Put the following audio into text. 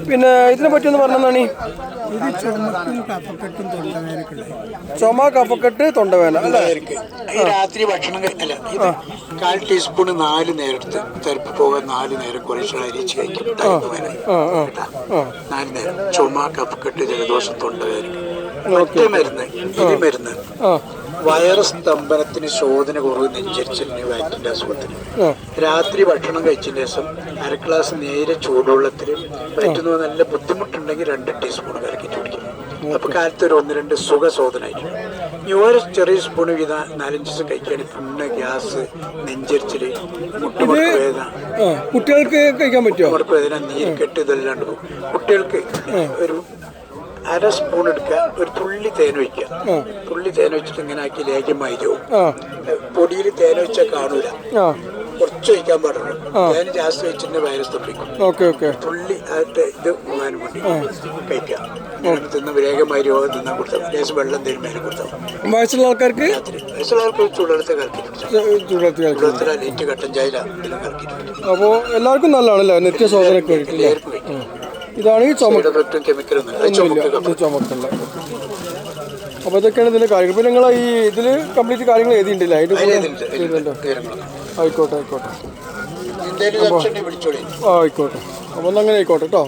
പിന്നെ ഇതിനെ പറ്റി ഒന്ന് പറഞ്ഞാണ്. ഇത് ചുമക്കും കഫക്കെട്ടും തൊണ്ടവേനക്കുള്ള ചുമ, കഫക്കെട്ട്, തൊണ്ടവേന അല്ലേ? ഈ രാത്രി ഭക്ഷണം അല്ല ഇത് 1/4 ടീസ്പൂൺ 4 നേരം എടുത്ത് തെരപ്പ് പോകാൻ 4 നേരം കുറേശ്ശെ അരിച്ച് കഴിക്കും. 4 നേരം ചുമ, കഫക്കെട്ട്, ജലദോഷം, തൊണ്ടവേന. മറ്റേ മരുന്ന് മരുന്ന് വയറ് സ്തംഭനത്തിന്, ശോധന കുറവ്, നെഞ്ചരിച്ചിലിന്, വയറ്റിന്റെ അസുഖത്തിന് രാത്രി ഭക്ഷണം കഴിച്ചതിന് ശേഷം 1/2 ഗ്ലാസ് നേരെ ചൂടുവെള്ളത്തിൽ പറ്റുന്ന നല്ല ബുദ്ധിമുട്ടുണ്ടെങ്കിൽ 2 ടീസ്പൂൺ കലക്കിട്ട് കുടിക്കും. അപ്പൊ കാലത്ത് ഒരു 1-2 സുഖശോധന ആയിരിക്കും. ഈ ഓരോ ചെറിയ സ്പൂൺ വീത 4-5 ദിവസം കഴിക്കുകയാണെങ്കിൽ പുണ്ണ്, ഗ്യാസ്, നെഞ്ചരിച്ചില്, മുട്ടുമുട്ട് വേദന, കുട്ടികൾക്ക് കഴിക്കാൻ പറ്റുമോ? മുട്ടുമുട്ട് വേദന, നീർക്കെട്ട് ഇതെല്ലാണ്ട് പോകും. കുട്ടികൾക്ക് ഒരു 1/2 സ്പൂൺ എടുക്കുക, ഒരു തുള്ളി തേൻ ഒഴിക്കുക. തുള്ളി തേൻ വെച്ചിട്ട് ഇങ്ങനെ ആക്കി ലേഖ്യമായിരിക്കും. പൊടിയിൽ തേൻ വെച്ചാൽ കാണൂല, കുറച്ച് ഒഴിക്കാൻ പാടുള്ളൂ. തേൻ ജാസ്തി വെച്ചിട്ട് വൈറസ് തപ്പിക്കും. തുള്ളി അതിട്ട് ഇത് പോകാൻ വേണ്ടി കഴിക്കാം. തിന്ന വേഗമായി രോഗം തിന്നാൻ കൊടുത്താൽ ലേശം വെള്ളം തരും മേലെ കൊടുത്താൽ. വയസ്സുള്ള ആൾക്കാർക്ക് വയസ്സുള്ള ആൾക്കാർക്ക് ചൂടെടുത്ത് കലക്കിട്ട് ലേറ്റ് കട്ടൻ ചായ കലക്കിട്ട്. അപ്പോൾ എല്ലാവർക്കും നല്ലതാണല്ലേ നിത്യശോധനയ്ക്ക് വേണ്ടിയിട്ടില്ലേ? ഇതാണ് ഈ ചുമക്കല്ല. അപ്പോൾ ഇതൊക്കെയാണ് ഇതിൻ്റെ കാര്യങ്ങൾ. പിന്നെ നിങ്ങൾ ഈ ഇതിൽ കംപ്ലീറ്റ് കാര്യങ്ങൾ എഴുതിയിട്ടില്ല? അതിൻ്റെ ആയിക്കോട്ടെ. അപ്പോൾ അങ്ങനെ ആയിക്കോട്ടെ കേട്ടോ.